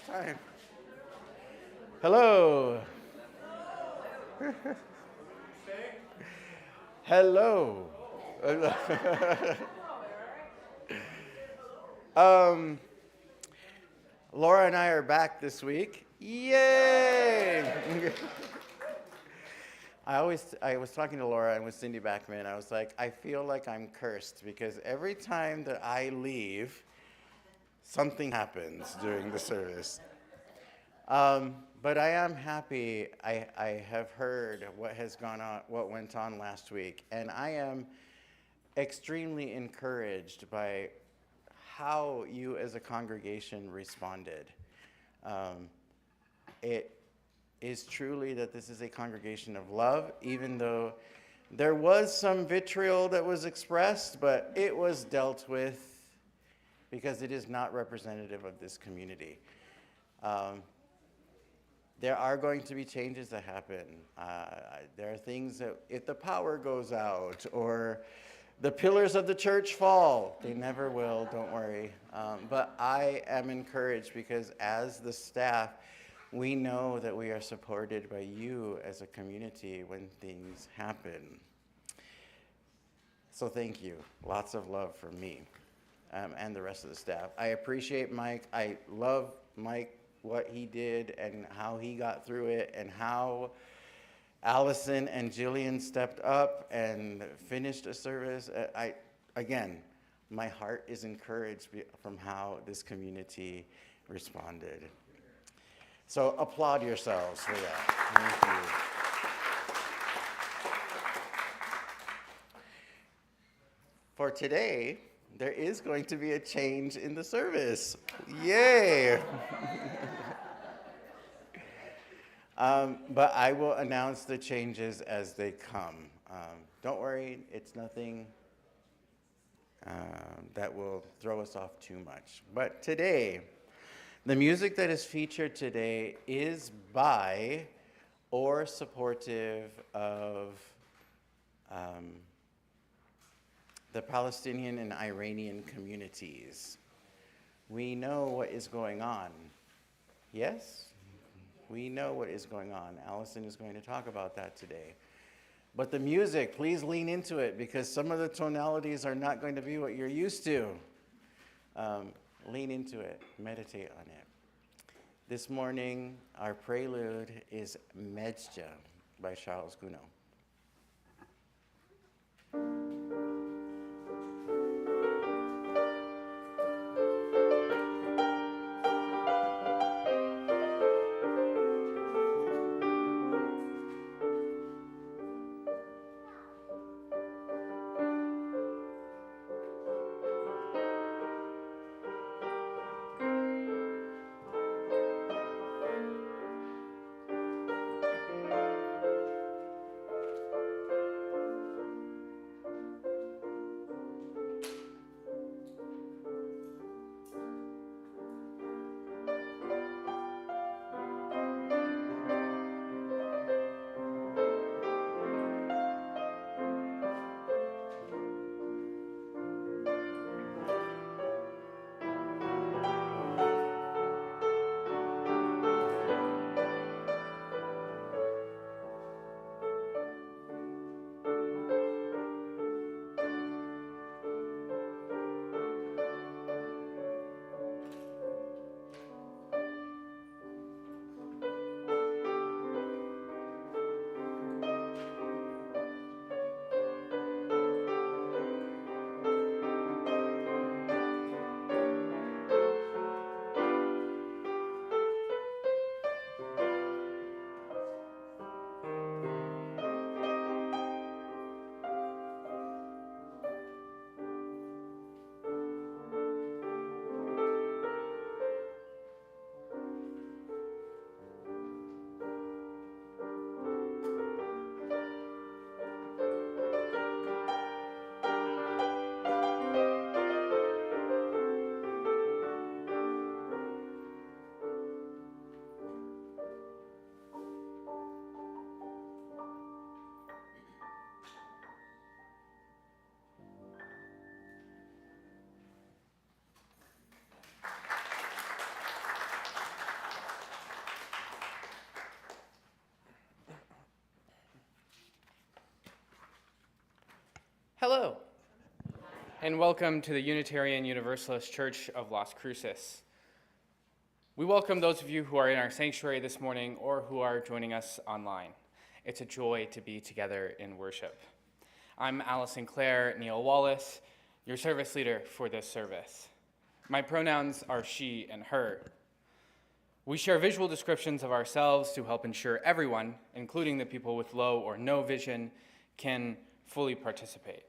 Time. Hello. Hello. um, Laura and I are back this week. Yay! I was talking to Laura and with Cindy Backman. I was like, I feel like I'm cursed because every time that I leave, something happens during the service. But I am happy. I have heard what has gone on, what went on last week, and I am extremely encouraged by how you as a congregation responded. It is truly that this is a congregation of love, even though there was some vitriol that was expressed, but it was dealt with because it is not representative of this community. There are going to be changes that happen. There are things that if the power goes out or the pillars of the church fall, they never will, don't worry. But I am encouraged because as the staff, we know that we are supported by you as a community when things happen. So thank you. Lots of love from me and the rest of the staff. I appreciate Mike. I love Mike, what he did and how he got through it and how Allison and Jillian stepped up and finished a service. Again, my heart is encouraged from how this community responded. So applaud yourselves for that. Thank you. For today, there is going to be a change in the service. Yay! But I will announce the changes as they come. Don't worry, it's nothing that will throw us off too much. But today, the music that is featured today is by or supportive of the Palestinian and Iranian communities. We know what is going on. Yes? We know what is going on. Allison is going to talk about that today. But the music, please lean into it because some of the tonalities are not going to be what you're used to. Lean into it. Meditate on it. This morning, our prelude is Medja by Charles Gounod. Hello, and welcome to the Unitarian Universalist Church of Las Cruces. We welcome those of you who are in our sanctuary this morning or who are joining us online. It's a joy to be together in worship. I'm Allison Neal Wallace, your service leader for this service. My pronouns are she and her. We share visual descriptions of ourselves to help ensure everyone, including the people with low or no vision, can fully participate.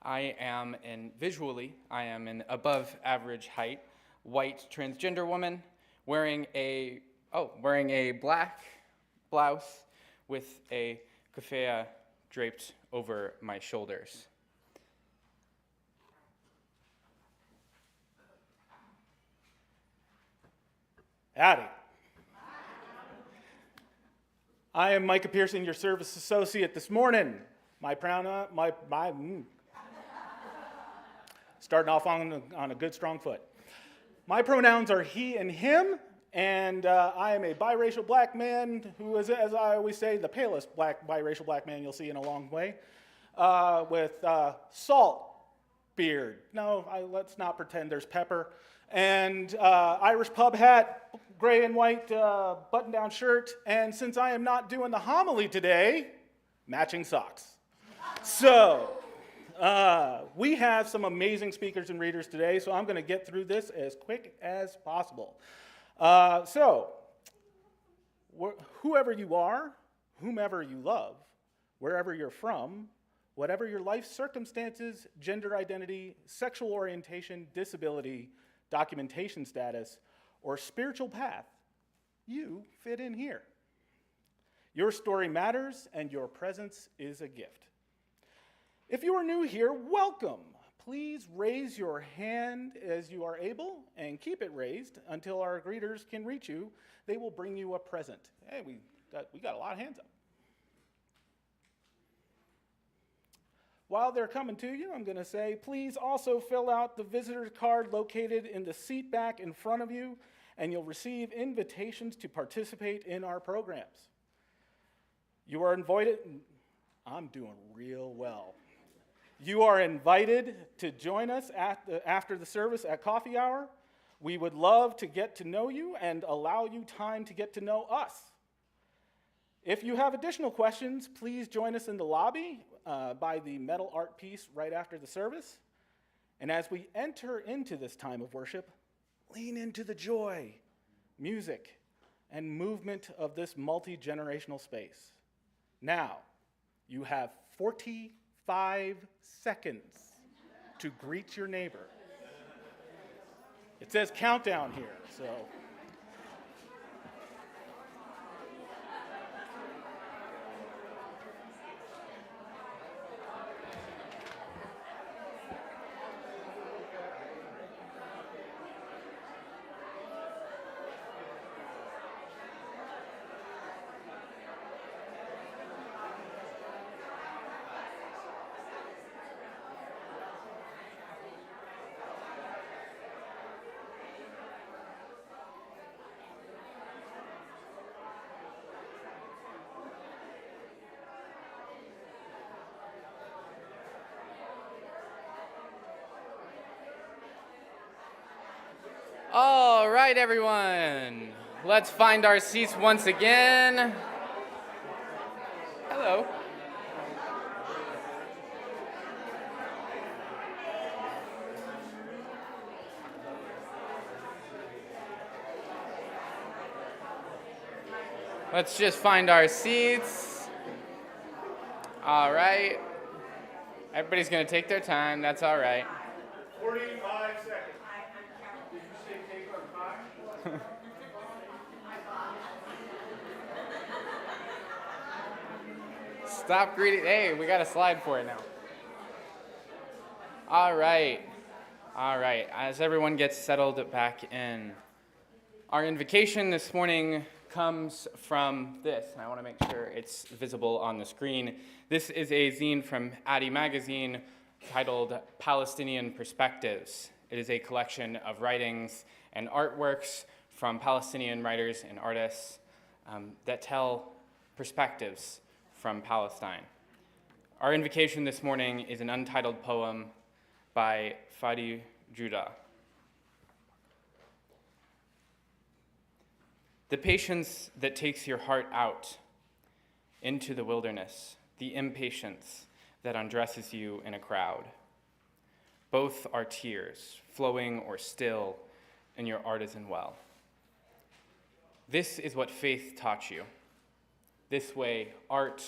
I am an above average height, white transgender woman wearing a black blouse with a keffiyeh draped over my shoulders. Howdy. I am Micah Pearson, your service associate this morning. Starting off on a good, strong foot. My pronouns are he and him, and I am a biracial black man who is, as I always say, the palest biracial black man you'll see in a long way, with salt beard. No, let's not pretend there's pepper. And Irish pub hat, gray and white button-down shirt, and since I am not doing the homily today, matching socks. So, we have some amazing speakers and readers today, so I'm going to get through this as quick as possible. Whoever you are, whomever you love, wherever you're from, whatever your life circumstances, gender identity, sexual orientation, disability, documentation status, or spiritual path, you fit in here. Your story matters, and your presence is a gift. If you are new here, welcome. Please raise your hand as you are able, and keep it raised until our greeters can reach you. They will bring you a present. Hey, we got a lot of hands up. While they're coming to you, I'm going to say, please also fill out the visitor card located in the seat back in front of you, and you'll receive invitations to participate in our programs. You are invited. I'm doing real well. You are invited to join us after the service at coffee hour. We would love to get to know you and allow you time to get to know us. If you have additional questions, please join us in the lobby by the metal art piece right after the service. And as we enter into this time of worship, lean into the joy, music, and movement of this multi-generational space. Now, you have 45 seconds to greet your neighbor. It says countdown here, so. All right, everyone. Let's find our seats once again. Hello. Let's just find our seats. All right. Everybody's going to take their time. That's all right. 45 seconds. Did you say take our time? Stop greeting. Hey, we got a slide for it now. All right. As everyone gets settled back in, our invocation this morning comes from this, and I want to make sure it's visible on the screen. This is a zine from Addy Magazine titled Palestinian Perspectives. It is a collection of writings and artworks from Palestinian writers and artists that tell perspectives from Palestine. Our invocation this morning is an untitled poem by Fadi Judah. The patience that takes your heart out into the wilderness, the impatience that undresses you in a crowd. Both are tears, flowing or still in your artisan well. This is what faith taught you. This way, art;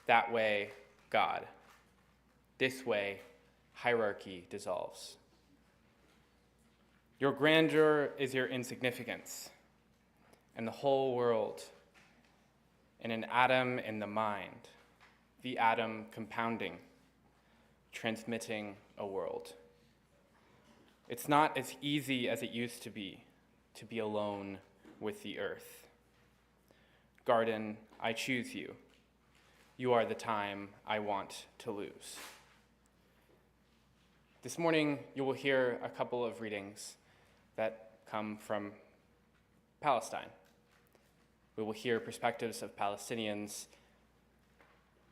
that way, God. This way, hierarchy dissolves. Your grandeur is your insignificance, and the whole world in an atom in the mind, the atom compounding, transmitting a world. It's not as easy as it used to be alone with the earth. Garden, I choose you. You are the time I want to lose. This morning, you will hear a couple of readings that come from Palestine. We will hear perspectives of Palestinians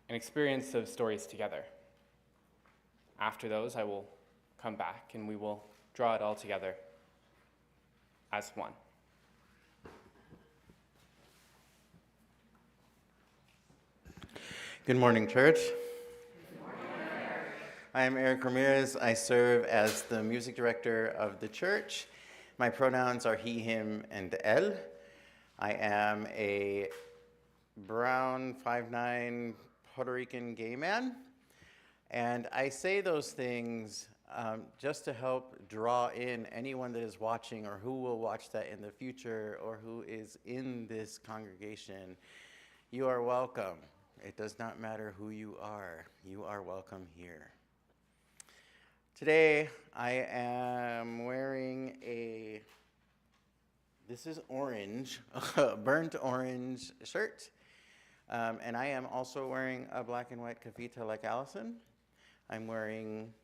and experience those stories together. After those, I will come back and we will draw it all together as one. Good morning, church. I am Eric Ramirez. I serve as the music director of the church. My pronouns are he, him, and el. I am a brown, 5'9", Puerto Rican gay man. And I say those things just to help draw in anyone that is watching or who will watch that in the future or who is in this congregation. You are welcome. It does not matter who you are welcome here. Today, I am wearing this is orange, a burnt orange shirt. And I am also wearing a black and white kafita like Allison. I'm wearing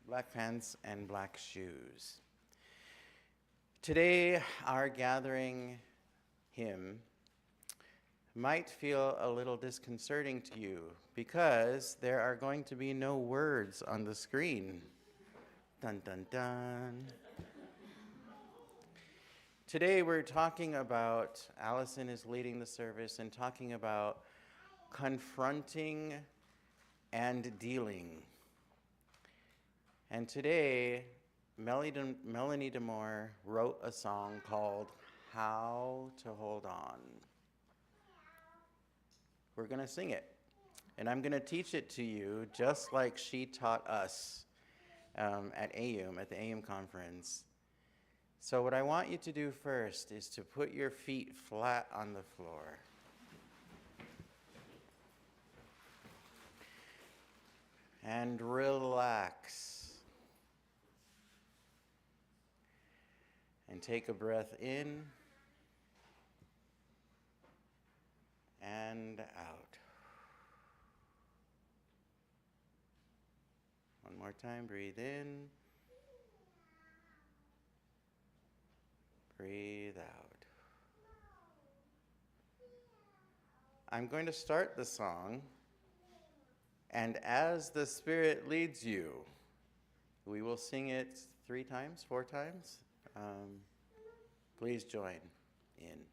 black pants and black shoes. Today, our gathering hymn might feel a little disconcerting to you because there are going to be no words on the screen. Dun, dun, dun. Today we're talking about, Allison is leading the service and talking about confronting and dealing. And today, Melanie DeMore wrote a song called How to Hold On. We're going to sing it, and I'm going to teach it to you just like she taught us at the AUM conference. So what I want you to do first is to put your feet flat on the floor. And relax. And take a breath in and out. One more time, breathe in, breathe out. I'm going to start the song, and as the Spirit leads you, we will sing it 3 times, 4 times. Please join in.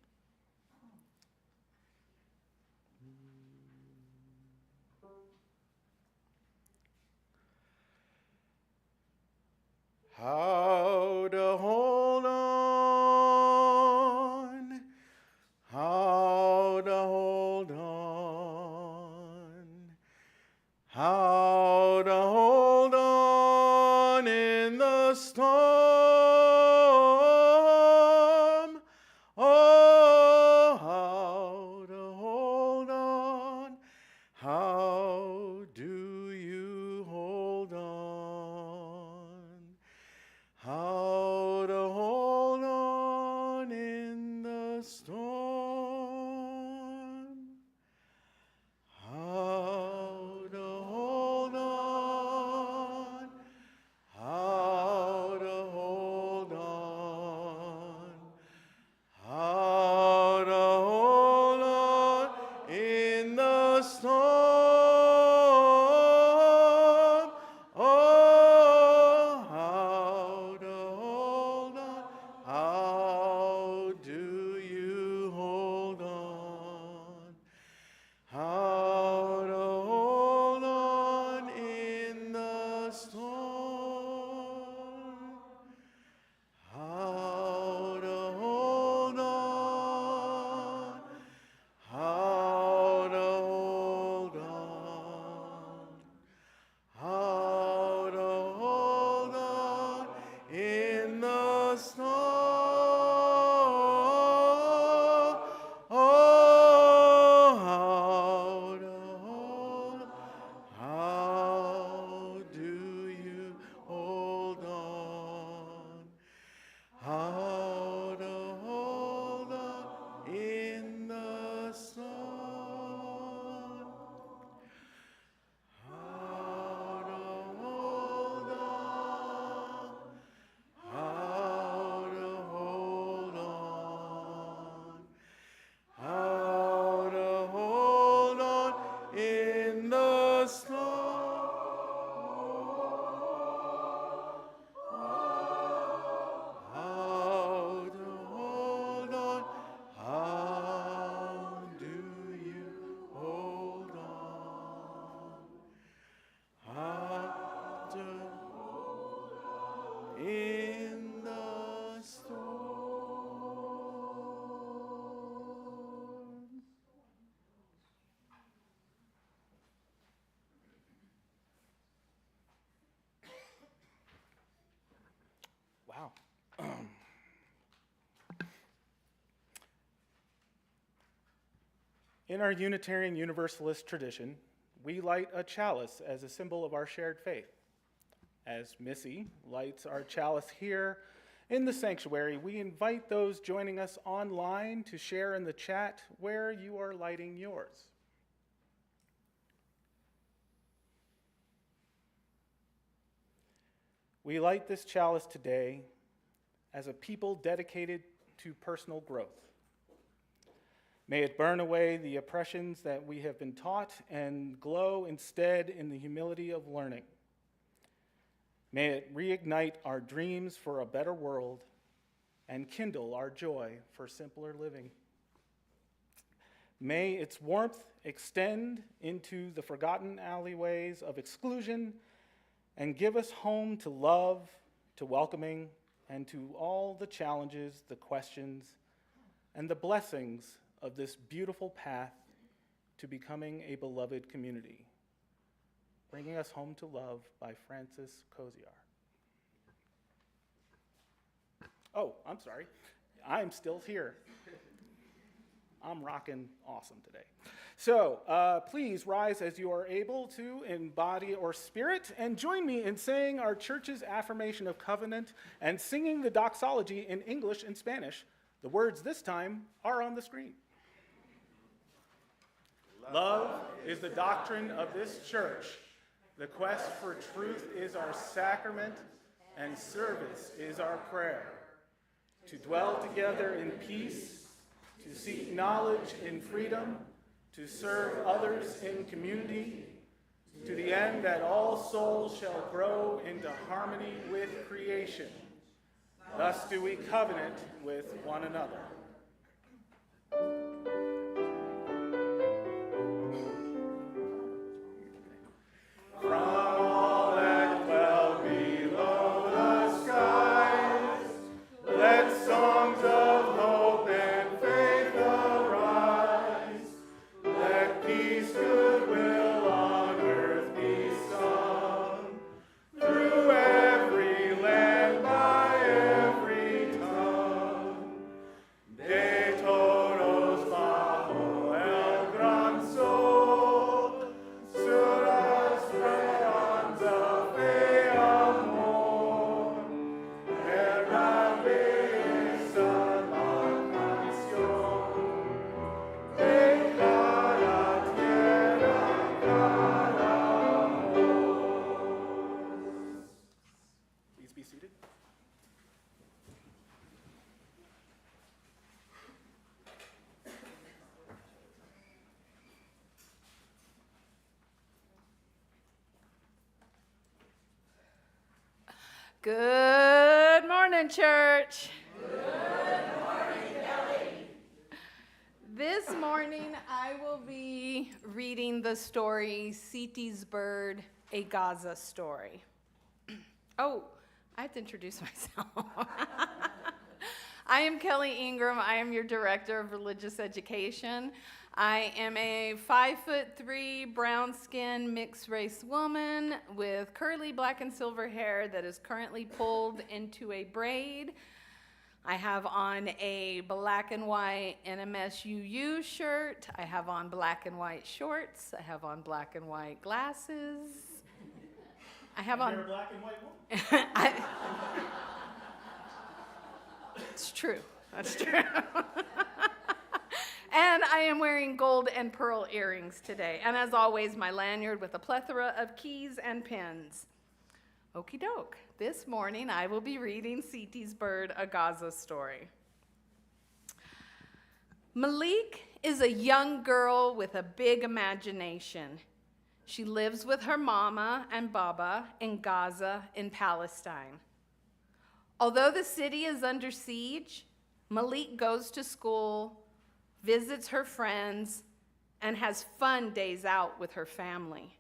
How to hold on, how to hold on, how to hold on in the storm. Oh, how to hold on, how do you hold on? How to hold on in the storm. How to hold on. How to hold on. How to hold on in the storm. in the storm. Wow. In our Unitarian Universalist tradition, we light a chalice as a symbol of our shared faith. As Missy lights our chalice here in the sanctuary, we invite those joining us online to share in the chat where you are lighting yours. We light this chalice today as a people dedicated to personal growth. May it burn away the oppressions that we have been taught and glow instead in the humility of learning. May it reignite our dreams for a better world and kindle our joy for simpler living. May its warmth extend into the forgotten alleyways of exclusion and give us home to love, to welcoming, and to all the challenges, the questions, and the blessings of this beautiful path to becoming a beloved community. Bringing Us Home to Love by Francis Koziar. Oh, I'm sorry. I'm still here. I'm rocking awesome today. So please rise as you are able to in body or spirit, and join me in saying our church's affirmation of covenant and singing the doxology in English and Spanish. The words this time are on the screen. Love is the doctrine of this church. The quest for truth is our sacrament, and service is our prayer. To dwell together in peace, to seek knowledge in freedom, to serve others in community, to the end that all souls shall grow into harmony with creation. Thus do we covenant with one another. Good morning, church. Good morning, Kelly. This morning I will be reading the story Siti's Bird, a Gaza Story. Oh, I have to introduce myself. I am Kelly Ingram. I am your Director of Religious Education. I am a 5'3", brown-skinned, mixed-race woman with curly black and silver hair that is currently pulled into a braid. I have on a black and white NMS UU shirt. I have on black and white shorts. I have on black and white glasses. I have on... You're a black and white woman? It's true. That's true. And I am wearing gold and pearl earrings today. And as always, my lanyard with a plethora of keys and pins. Okie doke. This morning I will be reading Siti's Bird, a Gaza Story. Malik is a young girl with a big imagination. She lives with her mama and baba in Gaza in Palestine. Although the city is under siege, Malik goes to school, visits her friends, and has fun days out with her family.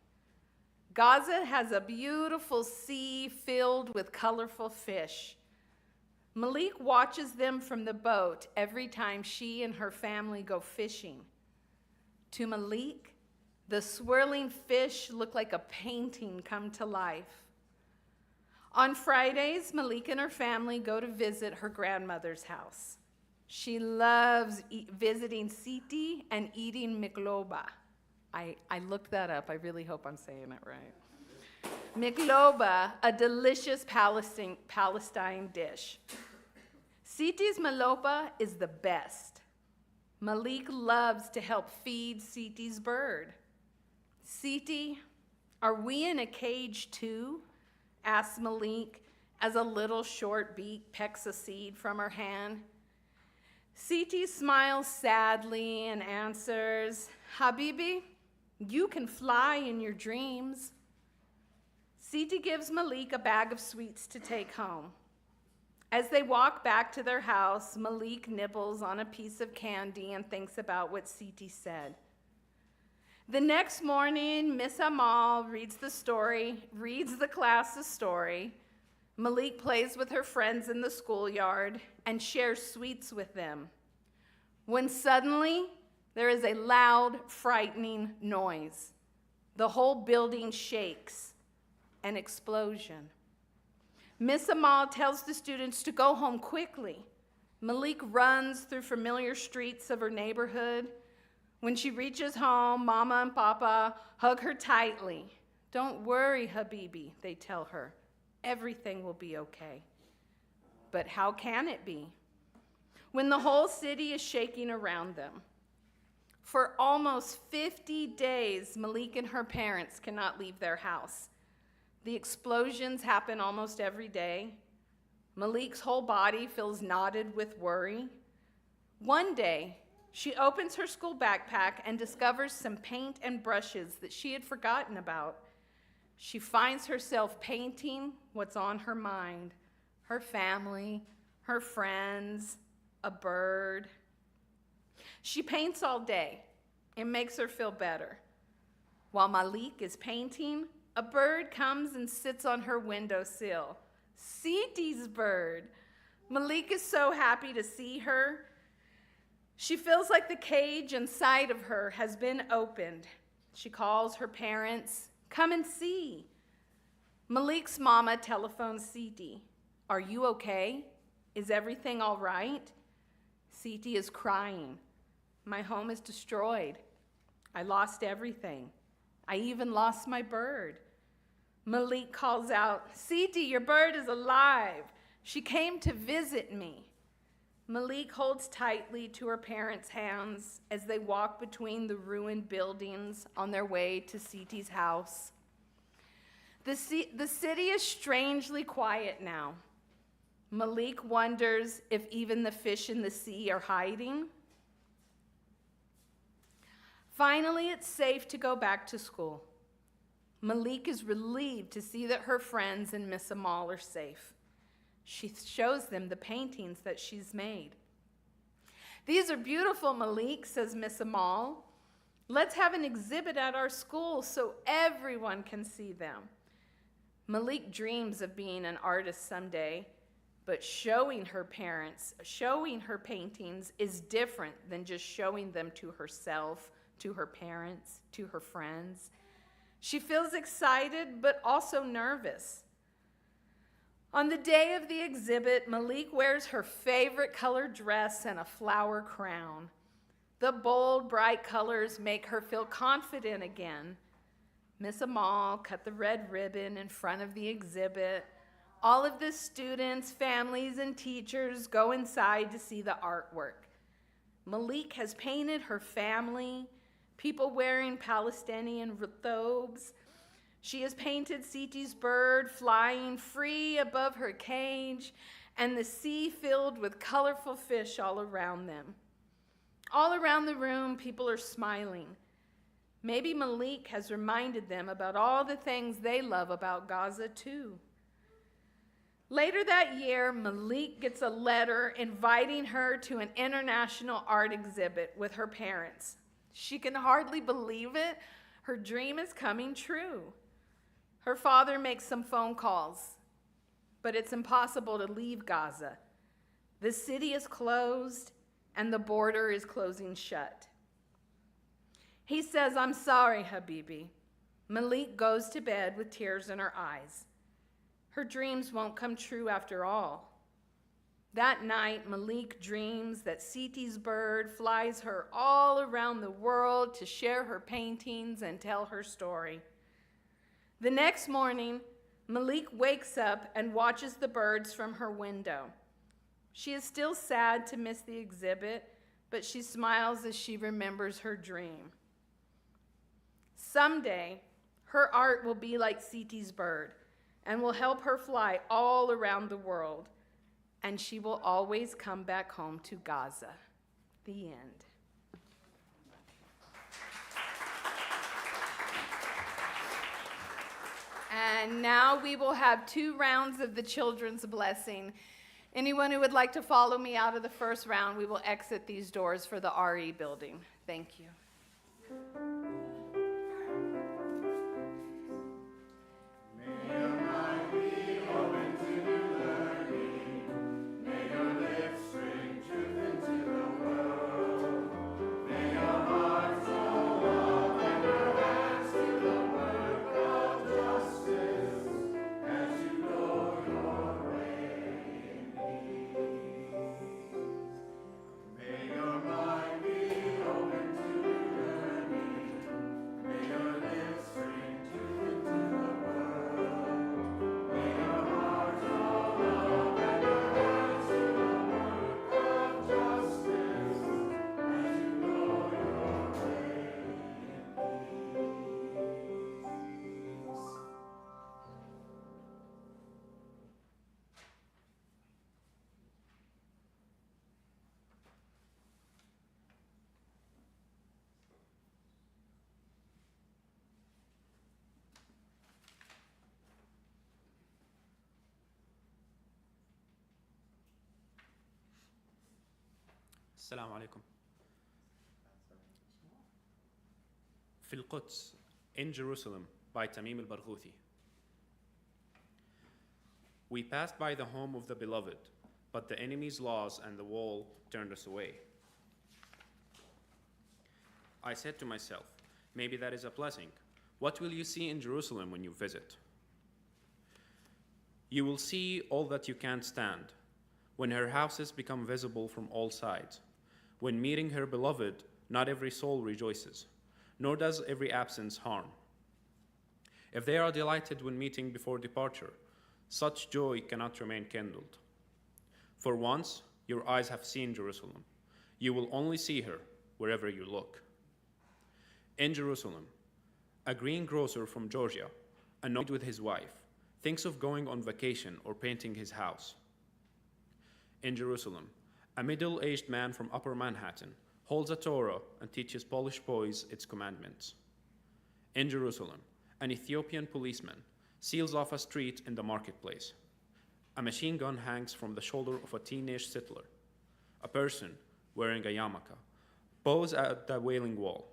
Gaza has a beautiful sea filled with colorful fish. Malik watches them from the boat every time she and her family go fishing. To Malik, the swirling fish look like a painting come to life. On Fridays, Malik and her family go to visit her grandmother's house. She loves visiting Siti and eating mikloba. I looked that up. I really hope I'm saying it right. Mikloba, a delicious Palestine dish. Siti's malopa is the best. Malik loves to help feed Siti's bird. Siti, are we in a cage too? Asks Malik as a little short beak pecks a seed from her hand. Siti smiles sadly and answers, Habibi, you can fly in your dreams. Siti gives Malik a bag of sweets to take home. As they walk back to their house, Malik nibbles on a piece of candy and thinks about what Siti said. The next morning, Miss Amal reads the class a story. Malik plays with her friends in the schoolyard and shares sweets with them. When suddenly, there is a loud, frightening noise. The whole building shakes. An explosion. Miss Amal tells the students to go home quickly. Malik runs through familiar streets of her neighborhood. When she reaches home, Mama and Papa hug her tightly. Don't worry, Habibi, they tell her. Everything will be okay. But how can it be? When the whole city is shaking around them. For almost 50 days, Malik and her parents cannot leave their house. The explosions happen almost every day. Malik's whole body feels knotted with worry. One day, she opens her school backpack and discovers some paint and brushes that she had forgotten about. She finds herself painting what's on her mind, her family, her friends, a bird. She paints all day. It makes her feel better. While Malik is painting, a bird comes and sits on her windowsill. Siti's bird. Malik is so happy to see her. She feels like the cage inside of her has been opened. She calls her parents, come and see. Malik's mama telephones Siti. Are you okay? Is everything all right? Siti is crying. My home is destroyed. I lost everything. I even lost my bird. Malik calls out, Siti, your bird is alive. She came to visit me. Malik holds tightly to her parents' hands as they walk between the ruined buildings on their way to Siti's house. The city is strangely quiet now. Malik wonders if even the fish in the sea are hiding. Finally, it's safe to go back to school. Malik is relieved to see that her friends and Miss Amal are safe. She shows them the paintings that she's made. These are beautiful, Malik, says Miss Amal. Let's have an exhibit at our school so everyone can see them. Malik dreams of being an artist someday, but showing her paintings is different than just showing them to herself, to her parents, to her friends. She feels excited, but also nervous. On the day of the exhibit, Malik wears her favorite colored dress and a flower crown. The bold, bright colors make her feel confident again. Miss Amal cut the red ribbon in front of the exhibit. All of the students, families, and teachers go inside to see the artwork. Malik has painted her family, people wearing Palestinian robes. She has painted Siti's bird flying free above her cage and the sea filled with colorful fish all around them. All around the room, people are smiling. Maybe Malik has reminded them about all the things they love about Gaza too. Later that year, Malik gets a letter inviting her to an international art exhibit with her parents. She can hardly believe it. Her dream is coming true. Her father makes some phone calls, but it's impossible to leave Gaza. The city is closed and the border is closing shut. He says, "I'm sorry, Habibi." Malik goes to bed with tears in her eyes. Her dreams won't come true after all. That night, Malik dreams that Siti's bird flies her all around the world to share her paintings and tell her story. The next morning, Malik wakes up and watches the birds from her window. She is still sad to miss the exhibit, but she smiles as she remembers her dream. Someday, her art will be like Siti's bird and will help her fly all around the world, and she will always come back home to Gaza. The end. And now we will have 2 rounds of the children's blessing. Anyone who would like to follow me out of the first round, we will exit these doors for the RE building. Thank you. السلام عليكم. في القدس, in Jerusalem, by Tamim al-Barghouthi. We passed by the home of the beloved, but the enemy's laws and the wall turned us away. I said to myself, maybe that is a blessing. What will you see in Jerusalem when you visit? You will see all that you can't stand, when her houses become visible from all sides. When meeting her beloved, not every soul rejoices, nor does every absence harm. If they are delighted when meeting before departure, such joy cannot remain kindled. For once, your eyes have seen Jerusalem. You will only see her wherever you look. In Jerusalem, a greengrocer from Georgia, annoyed with his wife, thinks of going on vacation or painting his house. In Jerusalem, a middle-aged man from Upper Manhattan holds a Torah and teaches Polish boys its commandments. In Jerusalem, an Ethiopian policeman seals off a street in the marketplace. A machine gun hangs from the shoulder of a teenage settler. A person wearing a yarmulke bows at the Wailing Wall.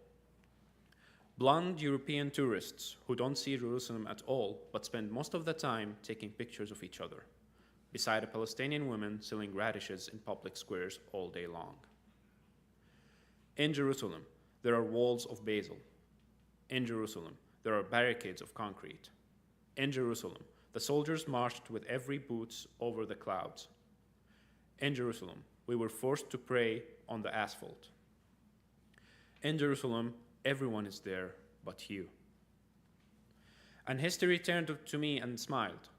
Blonde European tourists who don't see Jerusalem at all but spend most of the time taking pictures of each other, beside a Palestinian woman selling radishes in public squares all day long. In Jerusalem, there are walls of basil. In Jerusalem, there are barricades of concrete. In Jerusalem, the soldiers marched with every boots over the clouds. In Jerusalem, we were forced to pray on the asphalt. In Jerusalem, everyone is there but you. And history turned to me and smiled.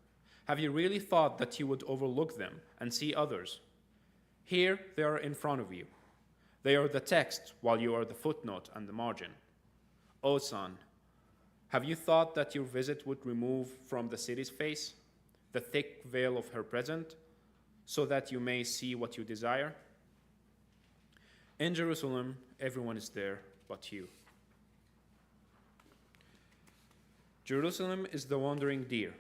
Have you really thought that you would overlook them and see others? Here they are in front of you. They are the text while you are the footnote and the margin. O son, have you thought that your visit would remove from the city's face the thick veil of her present, so that you may see what you desire? In Jerusalem, everyone is there but you. Jerusalem is the wandering deer,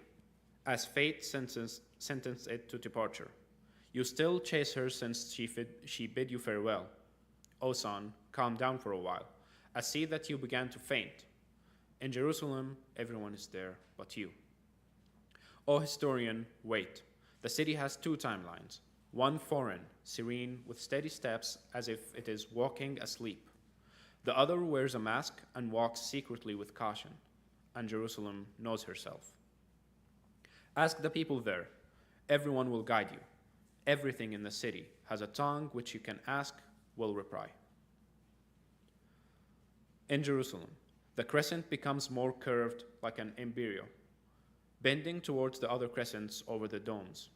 as fate sentenced it to departure. You still chase her since she bid you farewell. O son, calm down for a while. I see that you began to faint. In Jerusalem, everyone is there but you. O historian, wait. The city has two timelines. One foreign, serene, with steady steps as if it is walking asleep. The other wears a mask and walks secretly with caution, and Jerusalem knows herself. Ask the people there. Everyone will guide you. Everything in the city has a tongue which you can ask, will reply. In Jerusalem, the crescent becomes more curved like an embryo, bending towards the other crescents over the domes.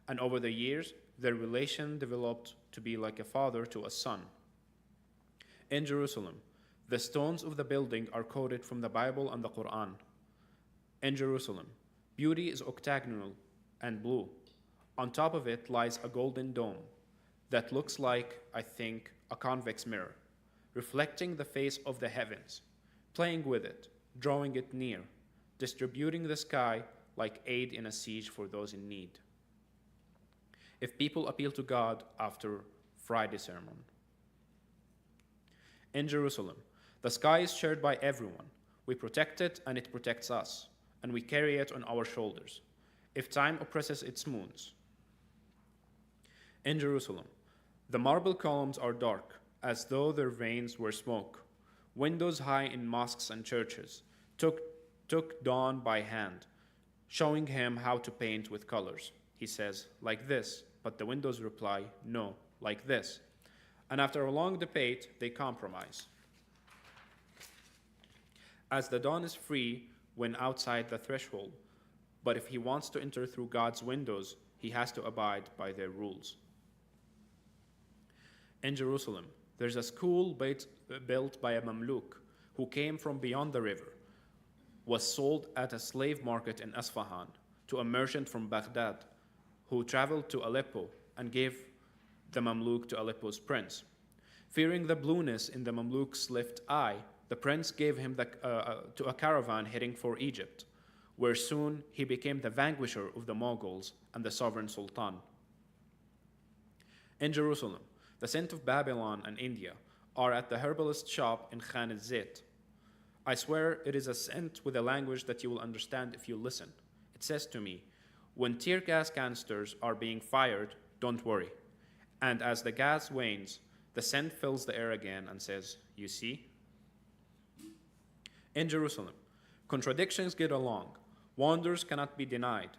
And over the years, their relation developed to be like a father to a son. In Jerusalem, the stones of the building are quoted from the Bible and the Quran. In Jerusalem, beauty is octagonal and blue. On top of it lies a golden dome that looks like, I think, a convex mirror, reflecting the face of the heavens, playing with it, drawing it near, distributing the sky like aid in a siege for those in need. If people appeal to God after Friday sermon. In Jerusalem, the sky is shared by everyone. We protect it and it protects us, and we carry it on our shoulders. If time oppresses, it smooths. In Jerusalem, the marble columns are dark, as though their veins were smoke. Windows high in mosques and churches took dawn by hand, showing him how to paint with colors. He says, like this, but the windows reply, no, like this. And after a long debate, they compromise. As the dawn is free when outside the threshold, but if he wants to enter through God's windows, he has to abide by their rules. In Jerusalem, there's a school built by a Mamluk who came from beyond the river, was sold at a slave market in Isfahan to a merchant from Baghdad who traveled to Aleppo and gave the Mamluk to Aleppo's prince. Fearing the blueness in the Mamluk's left eye, the prince gave him to a caravan heading for Egypt, where soon he became the vanquisher of the Mongols and the sovereign sultan. In Jerusalem, the scent of Babylon and India are at the herbalist shop in Khan al-Zayt. I swear it is a scent with a language that you will understand if you listen. It says to me, when tear gas canisters are being fired, don't worry. And as the gas wanes, the scent fills the air again and says, you see? In Jerusalem, contradictions get along. Wonders cannot be denied.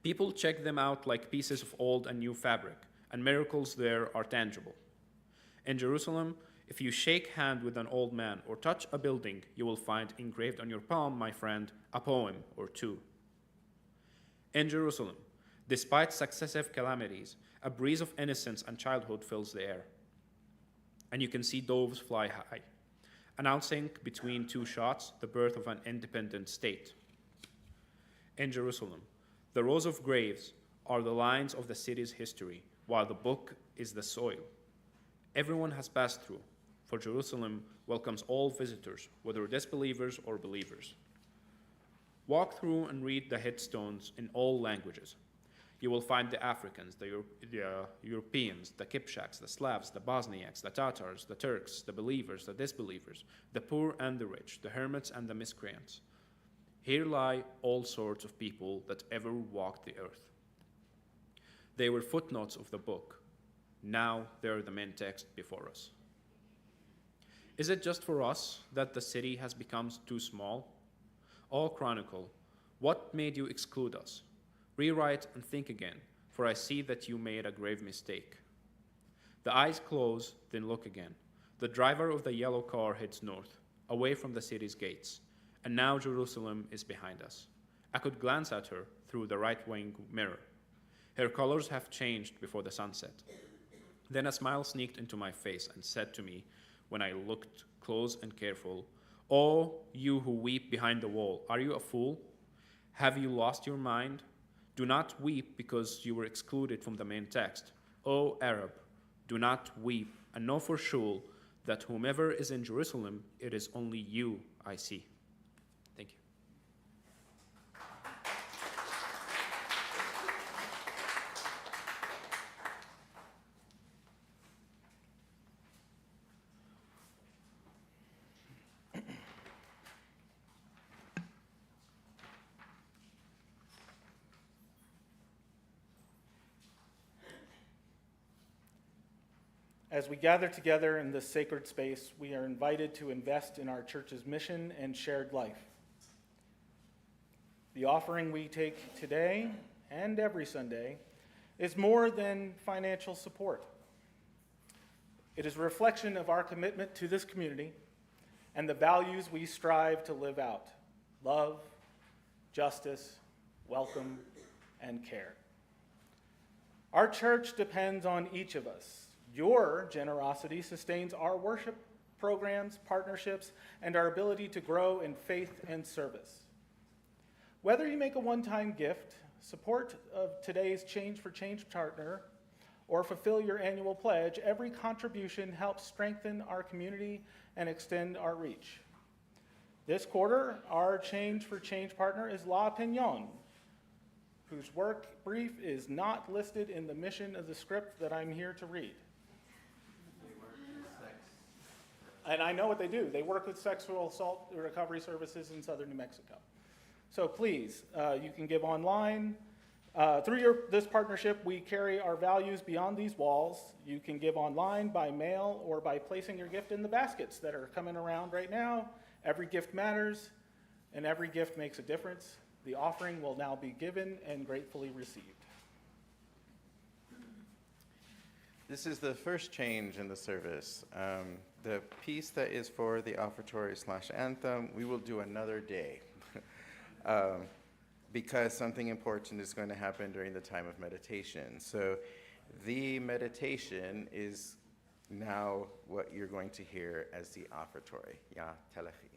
People check them out like pieces of old and new fabric, and miracles there are tangible. In Jerusalem, if you shake hand with an old man or touch a building, you will find engraved on your palm, my friend, a poem or two. In Jerusalem, despite successive calamities, a breeze of innocence and childhood fills the air. And you can see doves fly high, announcing between two shots the birth of an independent state. In Jerusalem, the rows of graves are the lines of the city's history, while the book is the soil. Everyone has passed through, for Jerusalem welcomes all visitors, whether disbelievers or believers. Walk through and read the headstones in all languages. You will find the Africans, the Europeans, the Kipchaks, the Slavs, the Bosniaks, the Tatars, the Turks, the believers, the disbelievers, the poor and the rich, the hermits and the miscreants. Here lie all sorts of people that ever walked the earth. They were footnotes of the book. Now they are the main text before us. Is it just for us that the city has become too small? O Chronicle, what made you exclude us? Rewrite and think again, for I see that you made a grave mistake. The eyes close, then look again. The driver of the yellow car heads north, away from the city's gates, and now Jerusalem is behind us. I could glance at her through the right wing mirror. Her colors have changed before the sunset. Then a smile sneaked into my face and said to me, when I looked close and careful, "Oh, you who weep behind the wall, are you a fool? Have you lost your mind? Do not weep because you were excluded from the main text. O Arab, do not weep, and know for sure that whomever is in Jerusalem, it is only you I see." Thank you. As we gather together in this sacred space, we are invited to invest in our church's mission and shared life. The offering we take today and every Sunday is more than financial support. It is a reflection of our commitment to this community and the values we strive to live out: love, justice, welcome, and care. Our church depends on each of us. Your generosity sustains our worship programs, partnerships, and our ability to grow in faith and service. Whether you make a one-time gift, support of today's Change for Change partner, or fulfill your annual pledge, every contribution helps strengthen our community and extend our reach. This quarter, our Change for Change partner is La Pignon, whose work brief is not listed in the mission of the script that I'm here to read. And I know what they do. They work with sexual assault recovery services in southern New Mexico. So please, you can give online. Through this partnership, we carry our values beyond these walls. You can give online, by mail, or by placing your gift in the baskets that are coming around right now. Every gift matters, and every gift makes a difference. The offering will now be given and gratefully received. This is the first change in the service. The piece that is for the offertory/anthem, we will do another day because something important is going to happen during the time of meditation. So the meditation is now what you're going to hear as the offertory. Ya Telechi.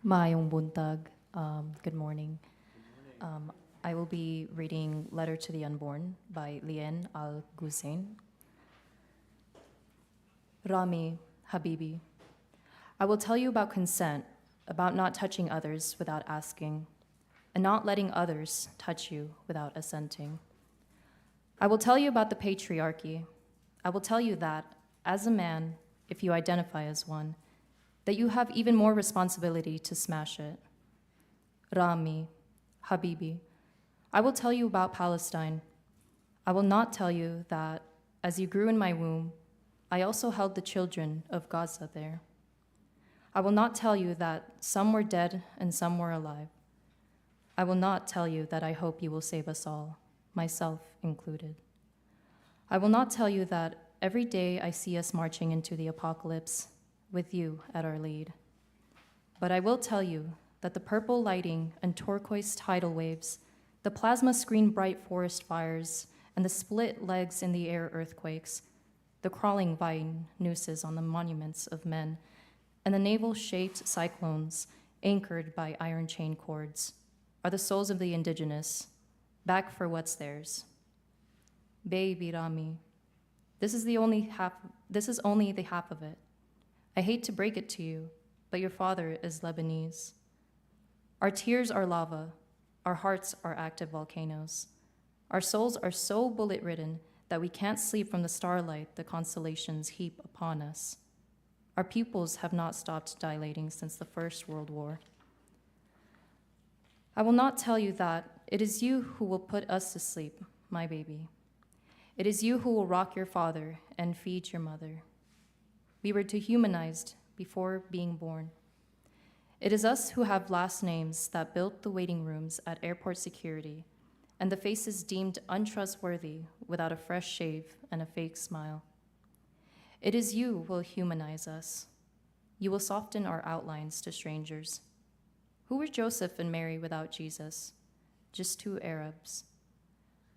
Maayong buntag. Good morning. I will be reading Letter to the Unborn by Lian Al-Gusain. Rami, Habibi, I will tell you about consent, about not touching others without asking, and not letting others touch you without assenting. I will tell you about the patriarchy. I will tell you that, as a man, if you identify as one, that you have even more responsibility to smash it. Rami, Habibi, I will tell you about Palestine. I will not tell you that, as you grew in my womb, I also held the children of Gaza there. I will not tell you that some were dead and some were alive. I will not tell you that I hope you will save us all, myself included. I will not tell you that every day I see us marching into the apocalypse with you at our lead. But I will tell you that the purple lighting and turquoise tidal waves, the plasma screen bright forest fires, and the split legs in the air earthquakes, the crawling vine nooses on the monuments of men, and the navel-shaped cyclones anchored by iron chain cords are the souls of the indigenous, back for what's theirs. Baby Rami, this is only the half of it. I hate to break it to you, but your father is Lebanese. Our tears are lava, our hearts are active volcanoes. Our souls are so bullet-ridden that we can't sleep from the starlight the constellations heap upon us. Our pupils have not stopped dilating since the First World War. I will not tell you that it is you who will put us to sleep, my baby. It is you who will rock your father and feed your mother. We were dehumanized before being born. It is us who have last names that built the waiting rooms at airport security and the faces deemed untrustworthy without a fresh shave and a fake smile. It is you who will humanize us. You will soften our outlines to strangers. Who were Joseph and Mary without Jesus? Just two Arabs.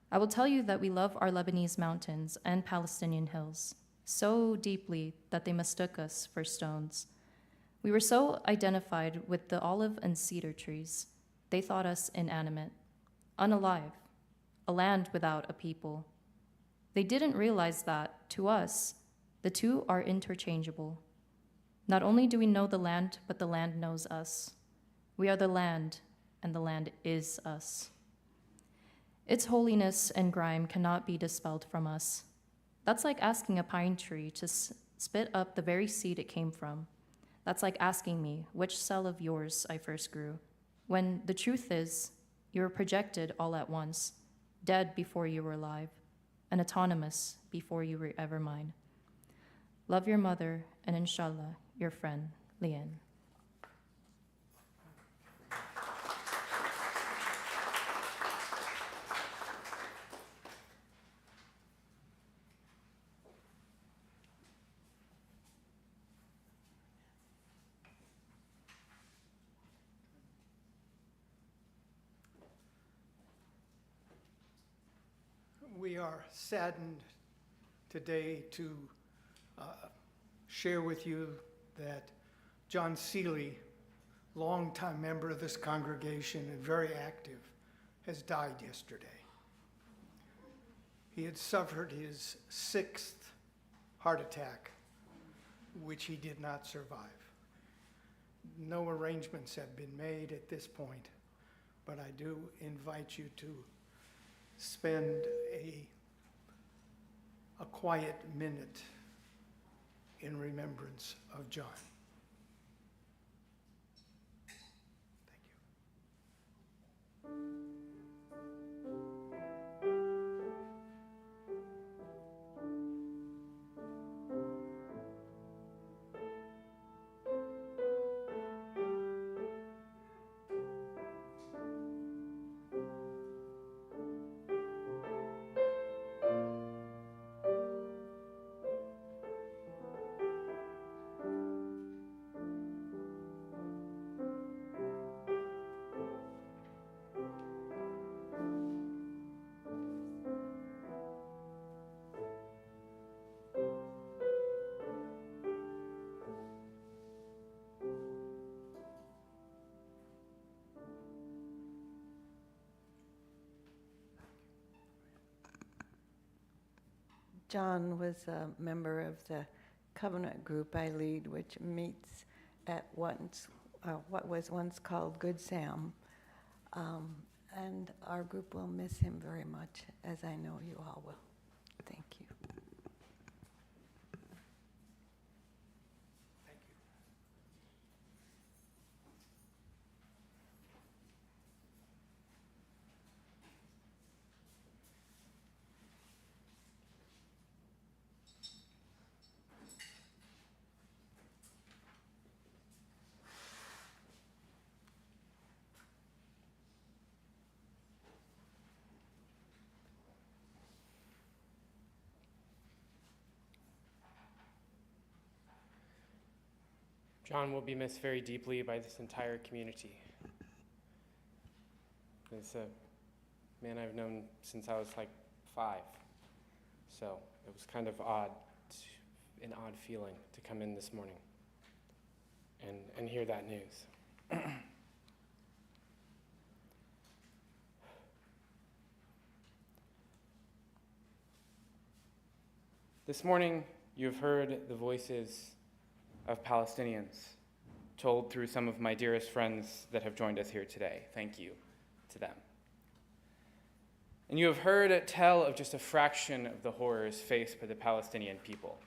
I will tell you that we love our Lebanese mountains and Palestinian hills so deeply that they mistook us for stones. We were so identified with the olive and cedar trees, they thought us inanimate, unalive, a land without a people. They didn't realize that, to us, the two are interchangeable. Not only do we know the land, but the land knows us. We are the land, and the land is us. Its holiness and grime cannot be dispelled from us. That's like asking a pine tree to spit up the very seed it came from. That's like asking me which cell of yours I first grew, when the truth is, you were projected all at once, dead before you were alive, and autonomous before you were ever mine. Love your mother, and inshallah, your friend, Lian. We are saddened today to share with you that John Seeley, longtime member of this congregation and very active, has died yesterday. He had suffered his 6th heart attack, which he did not survive. No arrangements have been made at this point, but I do invite you to spend a quiet minute in remembrance of John. Thank you. John was a member of the covenant group I lead, which meets at what was once called Good Sam. And our group will miss him very much, as I know you all will. Thank you. John will be missed very deeply by this entire community. He's a man I've known since I was like 5. So it was kind of an odd feeling to come in this morning and hear that news. This morning, you've heard the voices of Palestinians told through some of my dearest friends that have joined us here today. Thank you to them. And you have heard it tell of just a fraction of the horrors faced by the Palestinian people.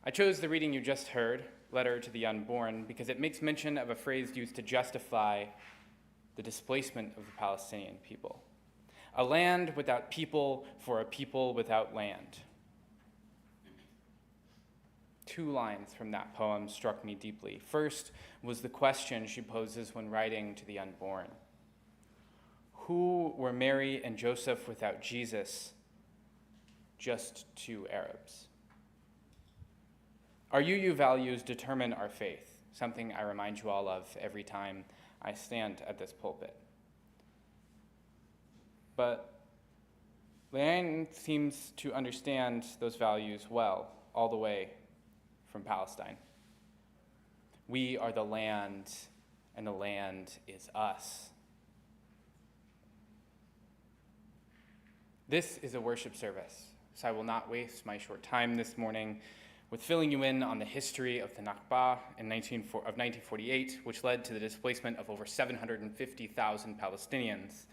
I chose the reading you just heard, Letter to the Unborn, because it makes mention of a phrase used to justify the displacement of the Palestinian people. A land without people for a people without land. 2 lines from that poem struck me deeply. First was the question she poses when writing to the unborn. Who were Mary and Joseph without Jesus? Just 2 Arabs. Our UU values determine our faith, something I remind you all of every time I stand at this pulpit. But Leanne seems to understand those values well, all the way from Palestine. We are the land, and the land is us. This is a worship service, so I will not waste my short time this morning with filling you in on the history of the Nakba of 1948, which led to the displacement of over 750,000 Palestinians.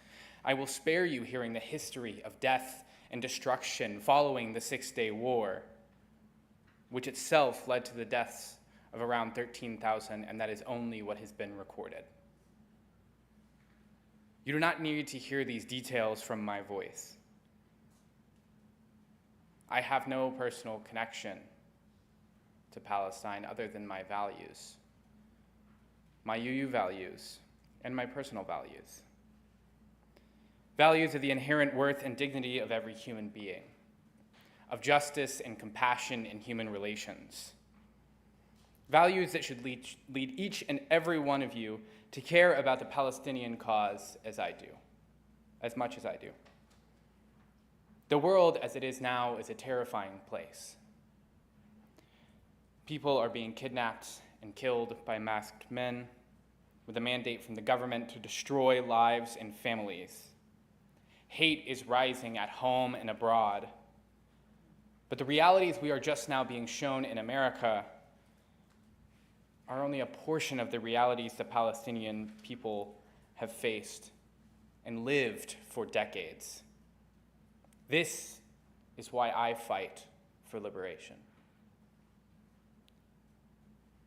I will spare you hearing the history of death and destruction following the Six-Day War, which itself led to the deaths of around 13,000, and that is only what has been recorded. You do not need to hear these details from my voice. I have no personal connection to Palestine other than my values, my UU values, and my personal values. Values of the inherent worth and dignity of every human being, of justice and compassion in human relations. Values that should lead each and every one of you to care about the Palestinian cause as I do, as much as I do. The world as it is now is a terrifying place. People are being kidnapped and killed by masked men with a mandate from the government to destroy lives and families. Hate is rising at home and abroad. But the realities we are just now being shown in America are only a portion of the realities the Palestinian people have faced and lived for decades. This is why I fight for liberation.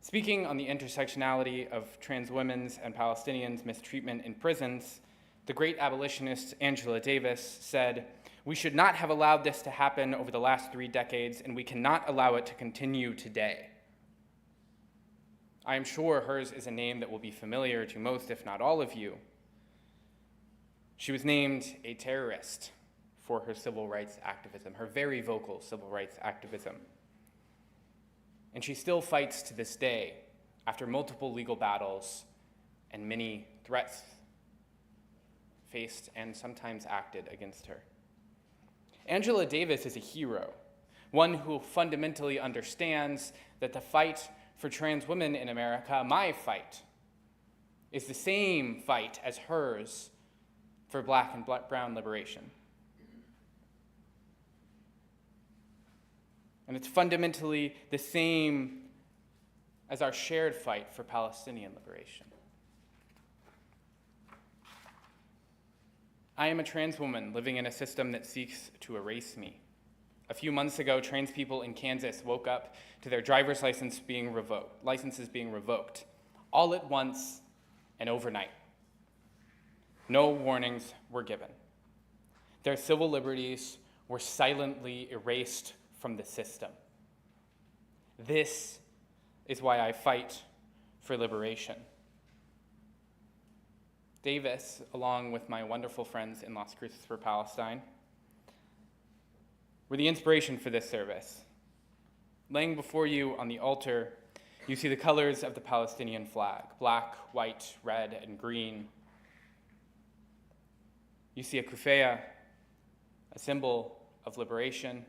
Speaking on the intersectionality of trans women's and Palestinians' mistreatment in prisons, the great abolitionist Angela Davis said, "We should not have allowed this to happen over the last 3 decades, and we cannot allow it to continue today." I am sure hers is a name that will be familiar to most, if not all of you. She was named a terrorist for her civil rights activism, her very vocal civil rights activism. And she still fights to this day after multiple legal battles and many threats faced and sometimes acted against her. Angela Davis is a hero, one who fundamentally understands that the fight for trans women in America, my fight, is the same fight as hers for black and brown liberation. And it's fundamentally the same as our shared fight for Palestinian liberation. I am a trans woman living in a system that seeks to erase me. A few months ago, trans people in Kansas woke up to their driver's licenses being revoked, all at once and overnight. No warnings were given. Their civil liberties were silently erased from the system. This is why I fight for liberation. Davis, along with my wonderful friends in Las Cruces for Palestine, were the inspiration for this service. Laying before you on the altar, you see the colors of the Palestinian flag: black, white, red, and green. You see a kufaya, a symbol of liberation.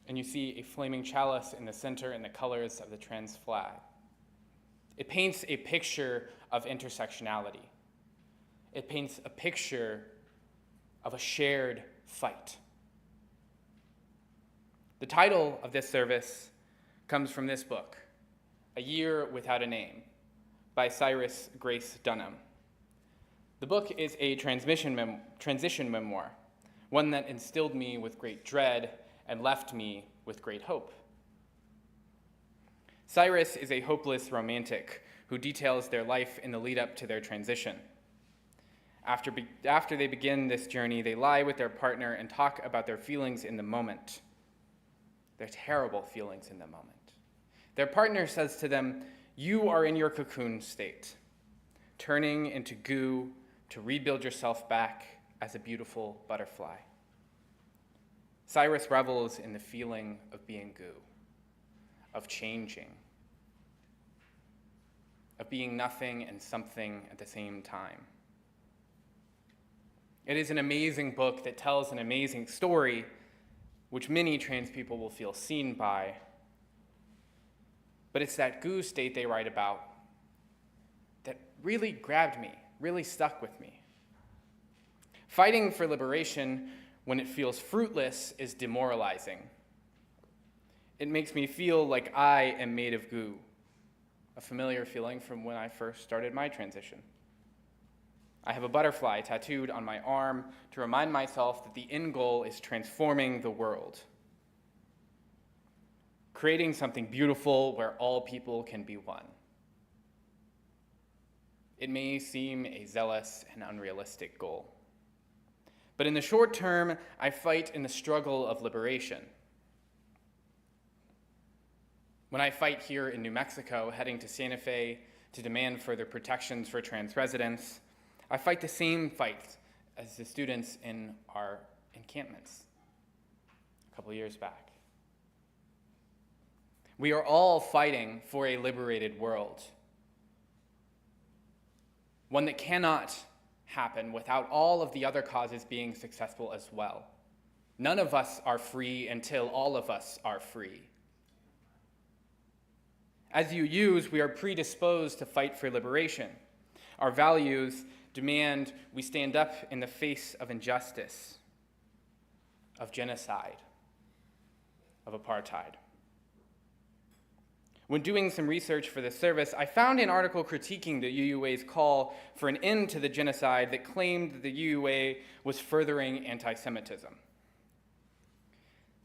And you see a flaming chalice in the center in the colors of the trans flag. It paints a picture of intersectionality. It paints a picture of a shared fight. The title of this service comes from this book, A Year Without a Name, by Cyrus Grace Dunham. The book is a transition memoir, one that instilled me with great dread and left me with great hope. Cyrus is a hopeless romantic who details their life in the lead up to their transition. After they begin this journey, they lie with their partner and talk about their feelings in the moment, their terrible feelings in the moment. Their partner says to them, "You are in your cocoon state, turning into goo to rebuild yourself back as a beautiful butterfly." Cyrus revels in the feeling of being goo, of changing, of being nothing and something at the same time. It is an amazing book that tells an amazing story, which many trans people will feel seen by. But it's that goo state they write about that really grabbed me, really stuck with me. Fighting for liberation when it feels fruitless is demoralizing. It makes me feel like I am made of goo, a familiar feeling from when I first started my transition. I have a butterfly tattooed on my arm to remind myself that the end goal is transforming the world, creating something beautiful where all people can be one. It may seem a zealous and unrealistic goal, but in the short term, I fight in the struggle of liberation. When I fight here in New Mexico, heading to Santa Fe to demand further protections for trans residents, I fight the same fight as the students in our encampments a couple of years back. We are all fighting for a liberated world, one that cannot happen without all of the other causes being successful as well. None of us are free until all of us are free. As UUs, we are predisposed to fight for liberation. Our values demand we stand up in the face of injustice, of genocide, of apartheid. When doing some research for this service, I found an article critiquing the UUA's call for an end to the genocide that claimed that the UUA was furthering anti-Semitism.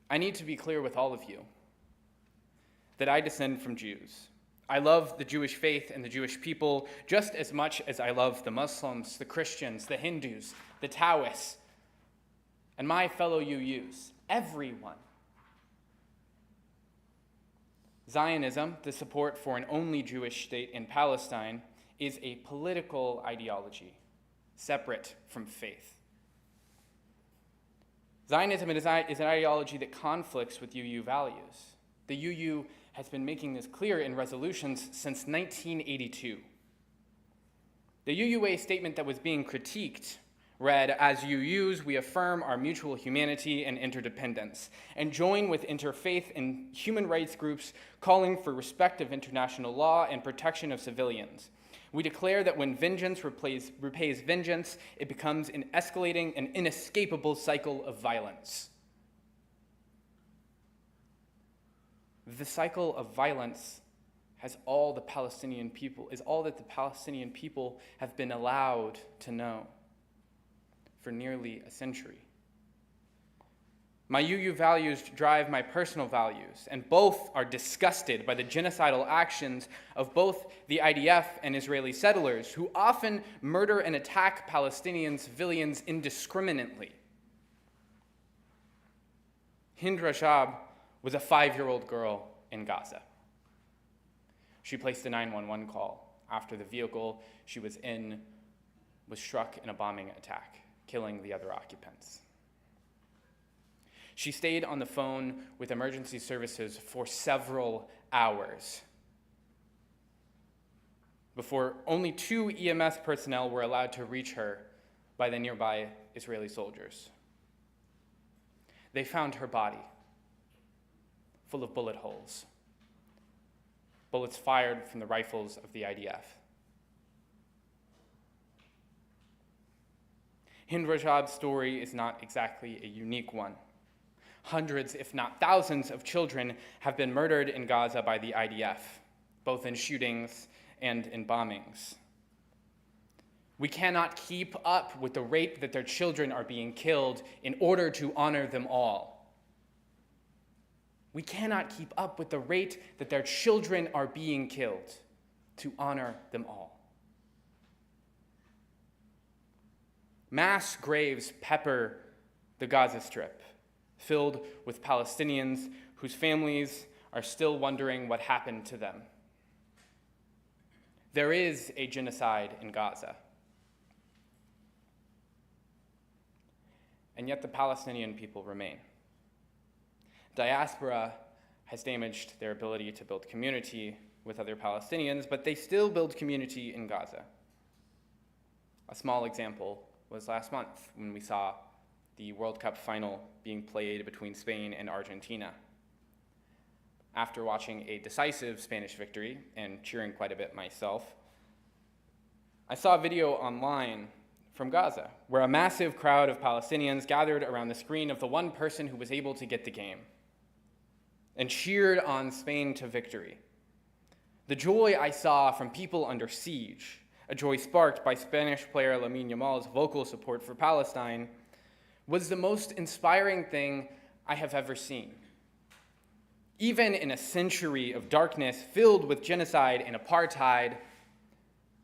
I need to be clear with all of you that I descend from Jews. I love the Jewish faith and the Jewish people just as much as I love the Muslims, the Christians, the Hindus, the Taoists, and my fellow UUs, everyone. Zionism, the support for an only Jewish state in Palestine, is a political ideology separate from faith. Zionism is an ideology that conflicts with UU values. The UU has been making this clear in resolutions since 1982. The UUA statement that was being critiqued read, "As UUs, we affirm our mutual humanity and interdependence, and join with interfaith and human rights groups calling for respect of international law and protection of civilians. We declare that when vengeance repays vengeance, it becomes an escalating and inescapable cycle of violence." The cycle of violence is all that the Palestinian people have been allowed to know for nearly a century. My UU values drive my personal values, and both are disgusted by the genocidal actions of both the IDF and Israeli settlers, who often murder and attack Palestinian civilians indiscriminately. Hind Rajab was a 5-year-old girl in Gaza. She placed a 911 call after the vehicle she was in was struck in a bombing attack, killing the other occupants. She stayed on the phone with emergency services for several hours before only 2 EMS personnel were allowed to reach her by the nearby Israeli soldiers. They found her body full of bullet holes, bullets fired from the rifles of the IDF. Hind Rajab's story is not exactly a unique one. Hundreds, if not thousands, of children have been murdered in Gaza by the IDF, both in shootings and in bombings. We cannot keep up with the rate that their children are being killed in order to honor them all. We cannot keep up with the rate that their children are being killed to honor them all. Mass graves pepper the Gaza Strip, filled with Palestinians whose families are still wondering what happened to them. There is a genocide in Gaza. And yet the Palestinian people remain. Diaspora has damaged their ability to build community with other Palestinians, but they still build community in Gaza. A small example was last month when we saw the World Cup final being played between Spain and Argentina. After watching a decisive Spanish victory and cheering quite a bit myself, I saw a video online from Gaza where a massive crowd of Palestinians gathered around the screen of the one person who was able to get the game and cheered on Spain to victory. The joy I saw from people under siege, a joy sparked by Spanish player Lamine Yamal's vocal support for Palestine, was the most inspiring thing I have ever seen. Even in a century of darkness filled with genocide and apartheid,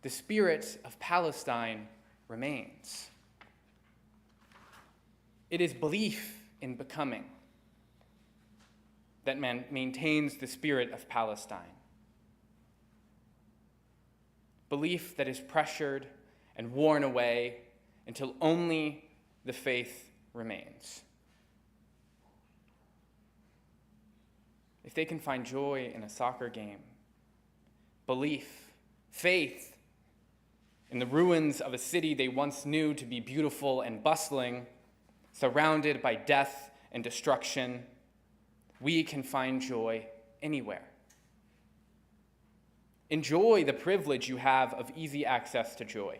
the spirit of Palestine remains. It is belief in becoming that maintains the spirit of Palestine. Belief that is pressured and worn away until only the faith remains. If they can find joy in a soccer game, belief, faith in the ruins of a city they once knew to be beautiful and bustling, surrounded by death and destruction, we can find joy anywhere. Enjoy the privilege you have of easy access to joy.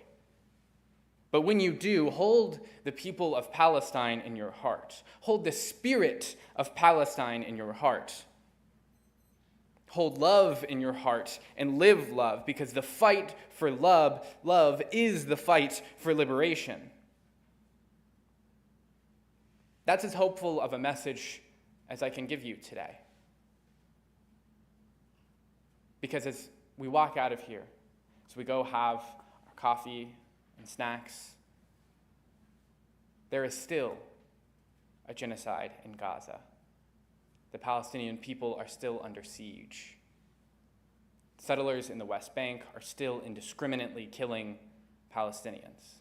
But when you do, hold the people of Palestine in your heart. Hold the spirit of Palestine in your heart. Hold love in your heart and live love, because the fight for love is the fight for liberation. That's as hopeful of a message as I can give you today. Because as we walk out of here, as we go have our coffee and snacks, there is still a genocide in Gaza. The Palestinian people are still under siege. Settlers in the West Bank are still indiscriminately killing Palestinians.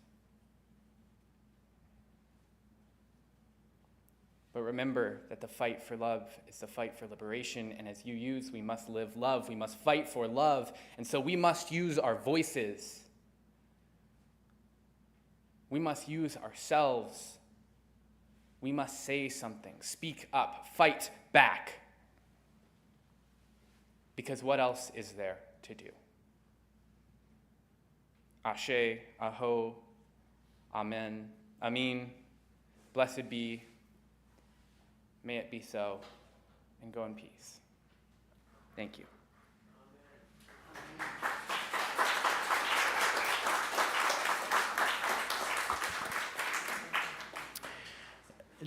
But remember that the fight for love is the fight for liberation, and as UUs, we must live love. We must fight for love, and so we must use our voices. We must use ourselves. We must say something, speak up, fight back. Because what else is there to do? Ashe, Aho, Amen, Amin, blessed be, may it be so, and go in peace. Thank you.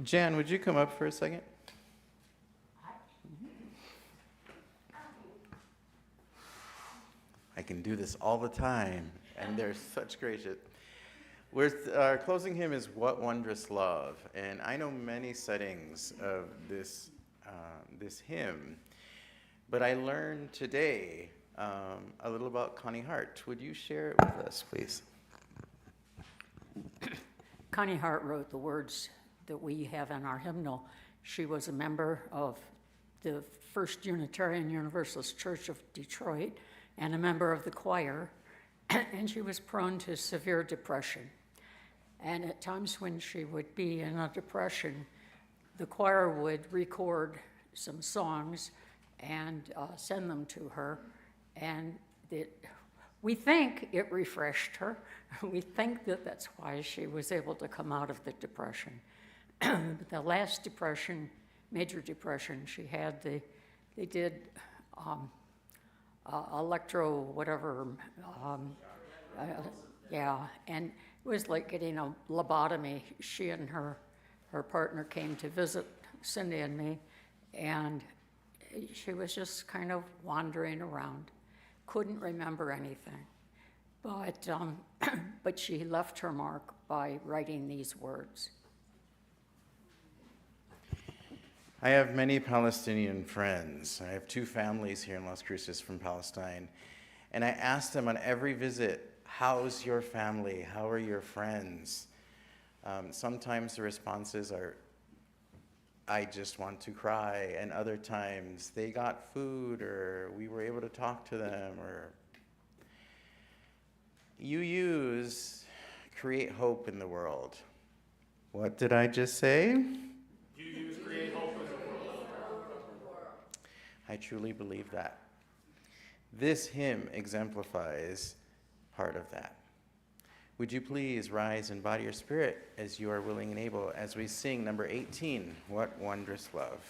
Jan, would you come up for a second? I can do this all the time, and they're such gracious. Our closing hymn is "What Wondrous Love," and I know many settings of this hymn, but I learned today a little about Connie Hart. Would you share it with us, please? Connie Hart wrote the words that we have in our hymnal. She was a member of the First Unitarian Universalist Church of Detroit and a member of the choir, and she was prone to severe depression. And at times when she would be in a depression, the choir would record some songs and send them to her, and we think it refreshed her. We think that that's why she was able to come out of the depression. The last depression, major depression she had, they did electro whatever, and it was like getting a lobotomy. She and her partner came to visit Cindy and me, and she was just kind of wandering around, couldn't remember anything. But she left her mark by writing these words. I have many Palestinian friends. I have 2 families here in Las Cruces from Palestine. And I ask them on every visit, how's your family? How are your friends? Sometimes the responses are, I just want to cry. And other times they got food, or we were able to talk to them, or UUs create hope in the world. What did I just say? UUs create hope in the world. I truly believe that. This hymn exemplifies part of that. Would you please rise in body or spirit as you are willing and able as we sing number 18, What Wondrous Love.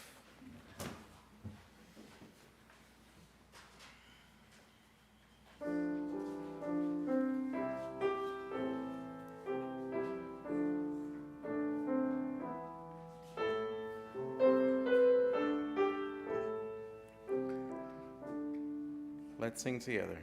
Let's sing together.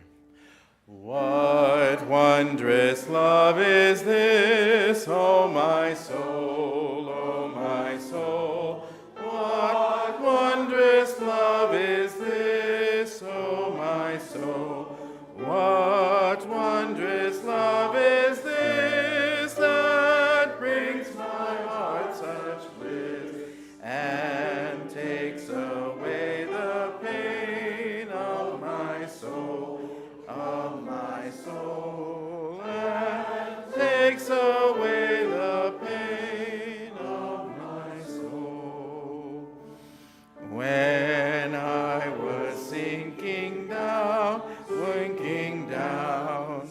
What wondrous love is this, O my soul, O my soul? What wondrous love is this, O my soul? What wondrous love is this that brings my heart such bliss and takes away the pain of my soul, and takes away the pain of my soul. When I was sinking down, sinking down,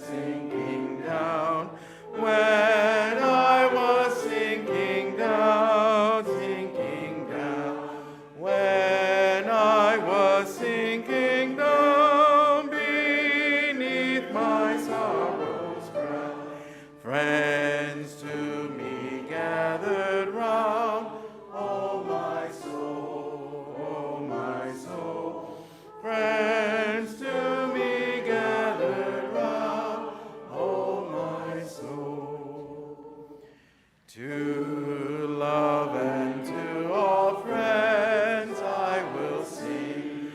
when I was sinking down, when I was sinking down beneath my sorrow's crown, friends to me gathered round, oh my soul, friends to me gathered round, oh my soul. To love and to all friends I will sing,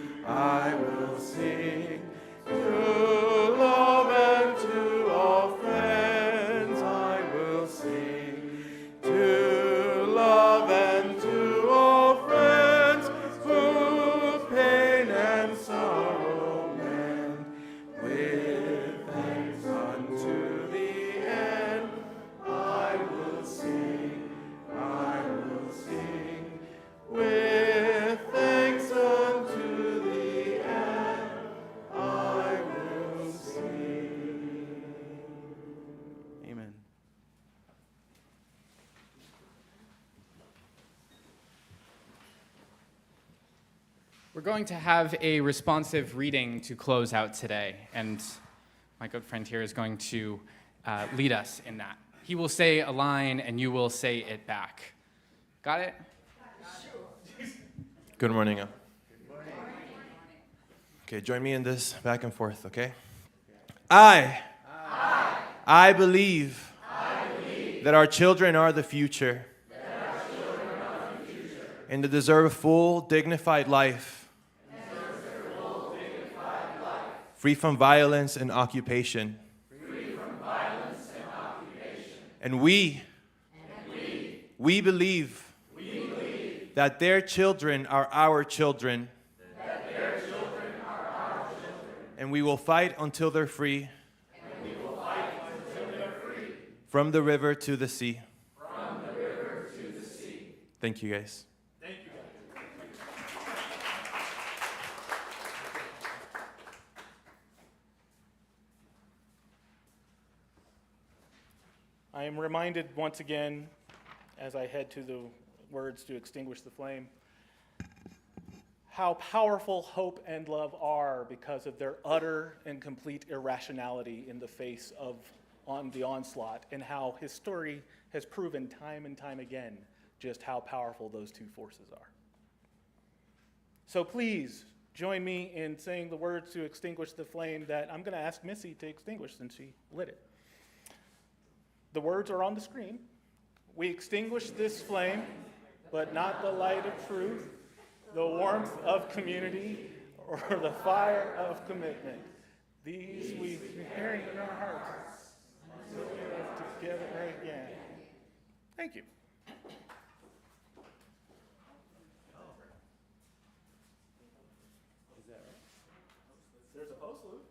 to love and to all friends I will sing, to love and to all friends who pain and sorrow mend, with thanks unto the end I will sing, with thanks unto the end. We're going to have a responsive reading to close out today, and my good friend here is going to lead us in that. He will say a line, and you will say it back. Got it? Good morning. Okay, join me in this back and forth, okay? I believe that our children are the future and they deserve a full, dignified life, free from violence and occupation. And we believe that their children are our children. And we will fight until they're free. From the river to the sea. Thank you, guys. I am reminded once again, as I head to the words to extinguish the flame, how powerful hope and love are because of their utter and complete irrationality in the face of the onslaught, and how history has proven time and time again just how powerful those two forces are. So please join me in saying the words to extinguish the flame that I'm going to ask Missy to extinguish since she lit it. The words are on the screen. We extinguish this flame, but not the light of truth, the warmth of community, or the fire of commitment. These we carry in our hearts until we live together again. Thank you. There's a post loop.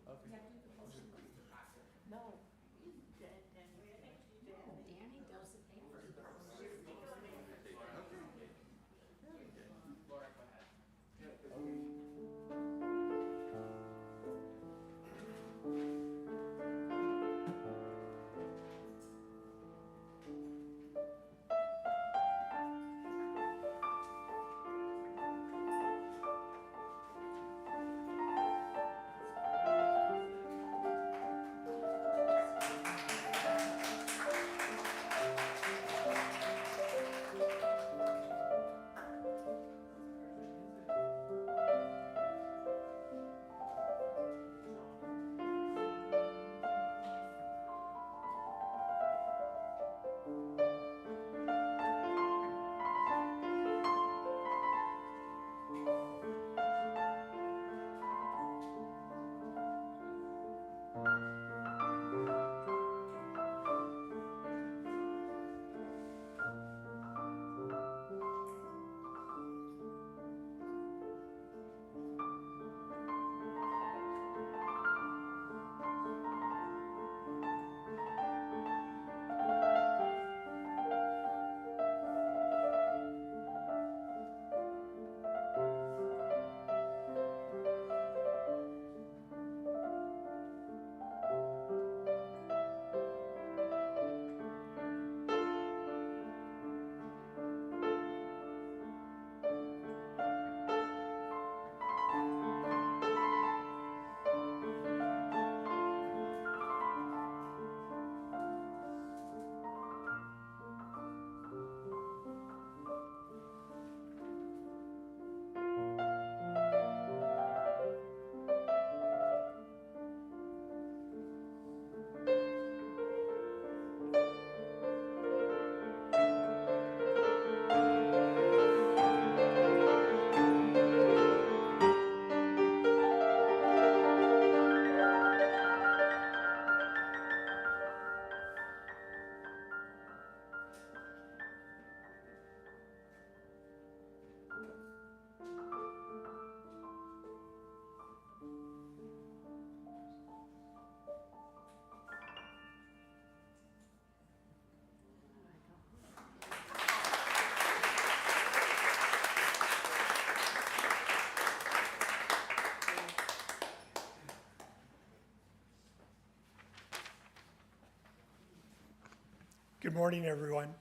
Good morning, everyone.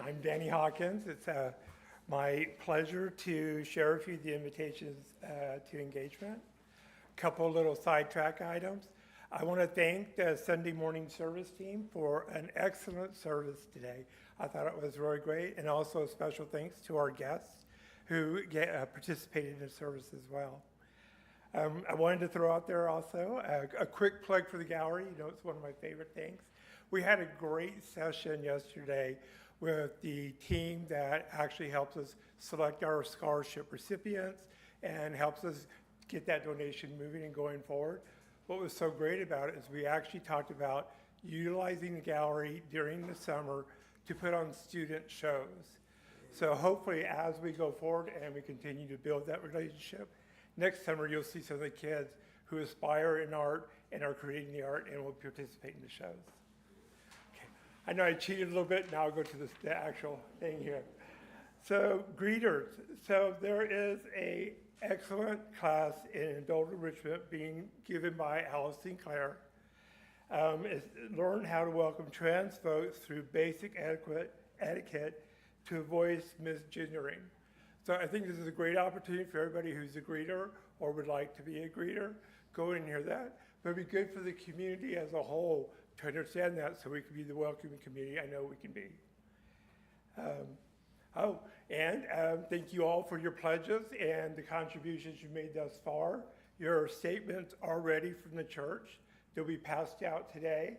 I'm Danny Hawkins. It's a my pleasure to share with you the invitations to engagement. Couple little sidetrack items. I want to thank the Sunday morning service team for an excellent service today. I thought it was really great, and also a special thanks to our guests who participated in the service as well. I wanted to throw out there also a quick plug for the gallery. You know, it's one of my favorite things. We had a great session yesterday with the team that actually helps us select our scholarship recipients and helps us get that donation moving and going forward. What was so great about it is we actually talked about utilizing the gallery during the summer to put on student shows. So hopefully as we go forward and we continue to build that relationship, next summer you'll see some of the kids who aspire in art and are creating the art and will participate in the shows. I know I cheated a little bit, now I'll go to the actual thing here. So, greeters. So there is a excellent class in adult enrichment being given by Allison Claire. Learn how to welcome trans folks through basic etiquette to avoid misgendering. So I think this is a great opportunity for everybody who's a greeter or would like to be a greeter. Go in and hear that. But it'd be good for the community as a whole to understand that so we can be the welcoming community I know we can be. Thank you all for your pledges and the contributions you made thus far. Your statements are ready from the church. They'll be passed out today.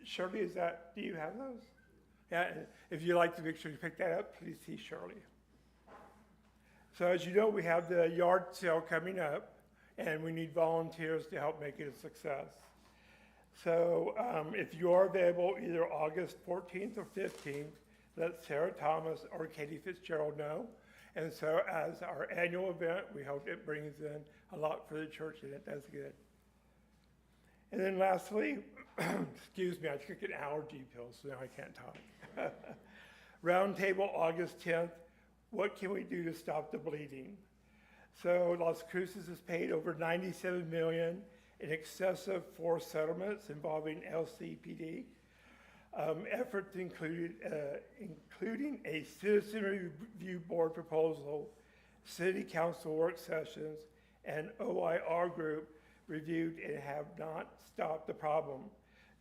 Shirley, do you have those? Yeah, and if you'd like to make sure you pick that up, please see Shirley. So as you know, we have the yard sale coming up, and we need volunteers to help make it a success. So if you are available either August 14th or 15th, let Sarah Thomas or Katie Fitzgerald know. And so as our annual event, we hope it brings in a lot for the church, and it does good. And then lastly, excuse me, I took an allergy pill, so now I can't talk. Roundtable August 10th, what can we do to stop the bleeding? So Las Cruces has paid over $97 million in excessive forced settlements involving LCPD. Efforts including a citizen review board proposal, city council work sessions, and OIR group reviewed and have not stopped the problem.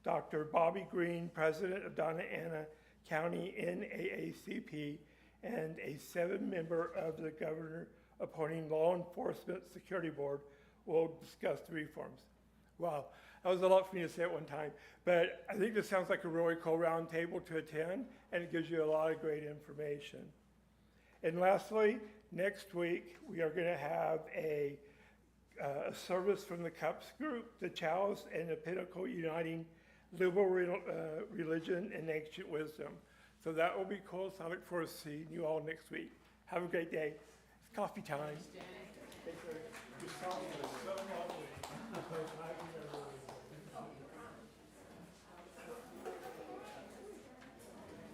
Dr. Bobby Green, president of Donna Ana County NAACP, and a 7-member of the governor appointing law enforcement security board will discuss the reforms. Wow, that was a lot for me to say at one time, but I think this sounds like a really cool round table to attend, and it gives you a lot of great information. And lastly, next week, we are gonna have a service from the Cups group, the Chalice and the Pinnacle Uniting Liberal Religion and Ancient Wisdom. So that will be cool, so I look forward to seeing you all next week. Have a great day. It's coffee time. Your song was so lovely.